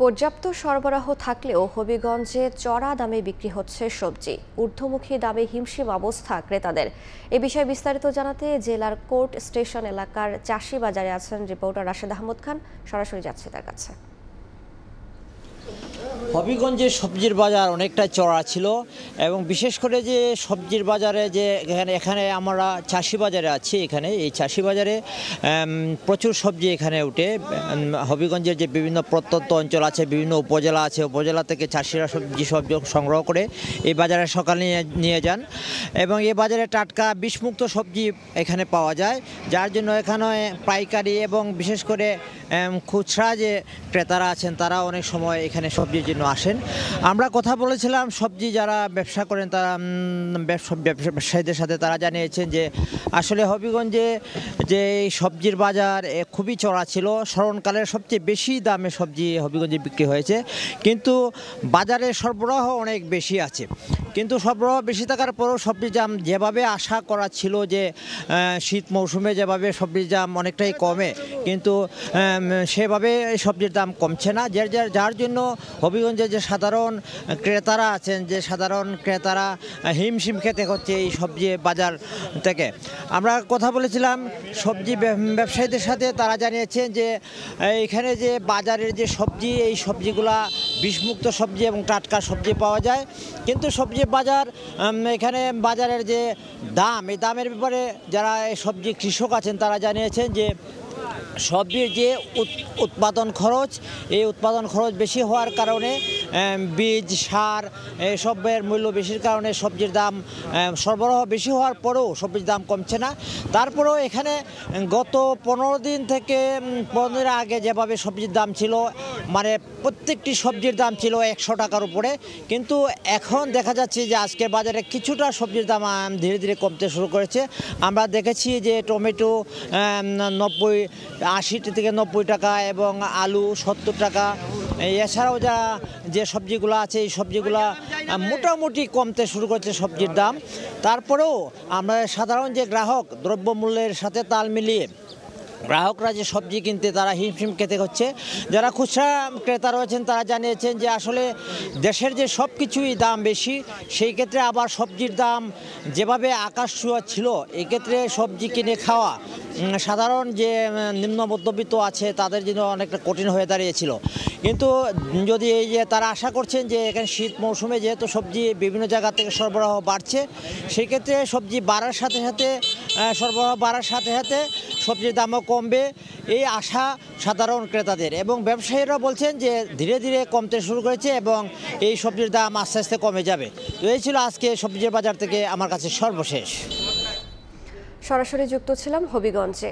পর্যাপ্ত সরবরাহ থাকলেও হবিগঞ্জে চড়া দামে বিক্রি হচ্ছে সবজি। ঊর্ধ্বমুখী দামে হিমশিম অবস্থা ক্রেতাদের। এ বিষয়ে বিস্তারিত জানাতে জেলার কোর্ট স্টেশন এলাকার চাষি বাজারে আছেন রিপোর্টার রাশেদ আহমদ খান। সরাসরি যাচ্ছে তার কাছে। হবিগঞ্জে সবজির বাজার অনেকটা চড়া ছিল এবং বিশেষ করে যে সবজির বাজারে যে এখানে আমরা চাষি বাজারে আছি, এখানে এই চাষি বাজারে প্রচুর সবজি এখানে উঠে। হবিগঞ্জের যে বিভিন্ন প্রত্যন্ত অঞ্চল আছে, বিভিন্ন উপজেলা আছে, উপজেলা থেকে চাষিরা সবজি সংগ্রহ করে এই বাজারে সকালে নিয়ে যান এবং এই বাজারে টাটকা বিষমুক্ত সবজি এখানে পাওয়া যায়, যার জন্য এখানে পাইকারি এবং বিশেষ করে খুচরা যে ক্রেতারা আছেন তারা অনেক সময় এখানে সবজির জন্য আসেন। আমরা কথা বলেছিলাম সবজি যারা ব্যবসা করেন, তারা ব্যবসায়ীদের সাথে তারা জানিয়েছেন যে আসলে হবিগঞ্জে যে সবজির বাজার খুবই চড়া ছিল। স্মরণকালের সবচেয়ে বেশি দামে সবজি হবিগঞ্জে বিক্রি হয়েছে, কিন্তু বাজারে সরবরাহ অনেক বেশি আছে। কিন্তু সরবরাহ বেশি থাকার পরেও সবজির দাম যেভাবে আশা করা ছিল যে শীত মৌসুমে যেভাবে সবজির দাম অনেকটাই কমে, কিন্তু সেভাবে সবজির দাম কমছে না, যার জন্য হবিগঞ্জের যে সাধারণ ক্রেতারা আছেন, যে সাধারণ ক্রেতারা হিমশিম খেতে হচ্ছে এই সবজি বাজার থেকে। আমরা কথা বলেছিলাম সবজি ব্যবসায়ীদের সাথে, তারা জানিয়েছেন যে এখানে যে বাজারের যে সবজি, এই সবজিগুলা বিষমুক্ত সবজি এবং টাটকা সবজি পাওয়া যায়, কিন্তু সবজি বাজার এখানে বাজারের যে দাম, এই দামের ব্যাপারে যারা সবজি কৃষক আছেন তারা জানিয়েছেন যে সবজির যে উৎপাদন খরচ, এই উৎপাদন খরচ বেশি হওয়ার কারণে বীজ সার এসবের মূল্য বেশির কারণে সবজির দাম সরবরাহ বেশি হওয়ার পরেও সবজির দাম কমছে না। তারপরেও এখানে গত 15 দিন থেকে 15 দিন আগে যেভাবে সবজির দাম ছিল, মানে প্রত্যেকটি সবজির দাম ছিল 100 টাকার উপরে, কিন্তু এখন দেখা যাচ্ছে যে আজকের বাজারে কিছুটা সবজির দাম ধীরে ধীরে কমতে শুরু করেছে। আমরা দেখেছি যে টমেটো 80 থেকে 90 টাকা এবং আলু 70 টাকা। এছাড়াও যে সবজিগুলো আছে এই সবজিগুলো মোটামুটি কমতে শুরু করেছে সবজির দাম। তারপরেও আমরা সাধারণ যে গ্রাহক, দ্রব্যমূল্যের সাথে তাল মিলিয়ে গ্রাহকরা যে সবজি কিনতে তারা হিমশিম খেতে হচ্ছে। যারা খুচরা ক্রেতা রয়েছেন তারা জানিয়েছেন যে আসলে দেশের যে সব কিছুই দাম বেশি, সেই ক্ষেত্রে আবার সবজির দাম যেভাবে আকাশ ছোঁয়া ছিল, এক্ষেত্রে সবজি কিনে খাওয়া সাধারণ যে নিম্ন মধ্যবিত্ত আছে তাদের জন্য অনেকটা কঠিন হয়ে দাঁড়িয়েছিল। কিন্তু যদি এই যে তারা আশা করছেন যে এখানে শীত মৌসুমে যেহেতু সবজি বিভিন্ন জায়গা থেকে সরবরাহ বাড়ছে, সেই ক্ষেত্রে সবজি বাড়ার সাথে সাথে সরবরাহ বাড়ার সাথে সাথে সবজির দামও কমবে, এই আশা সাধারণ ক্রেতাদের। এবং ব্যবসায়ীরা বলছেন যে ধীরে ধীরে কমতে শুরু করেছে এবং এই সবজির দাম আস্তে আস্তে কমে যাবে। তো এই ছিল আজকে সবজির বাজার থেকে আমার কাছে সর্বশেষ। সরাসরি যুক্ত ছিলাম হবিগঞ্জে।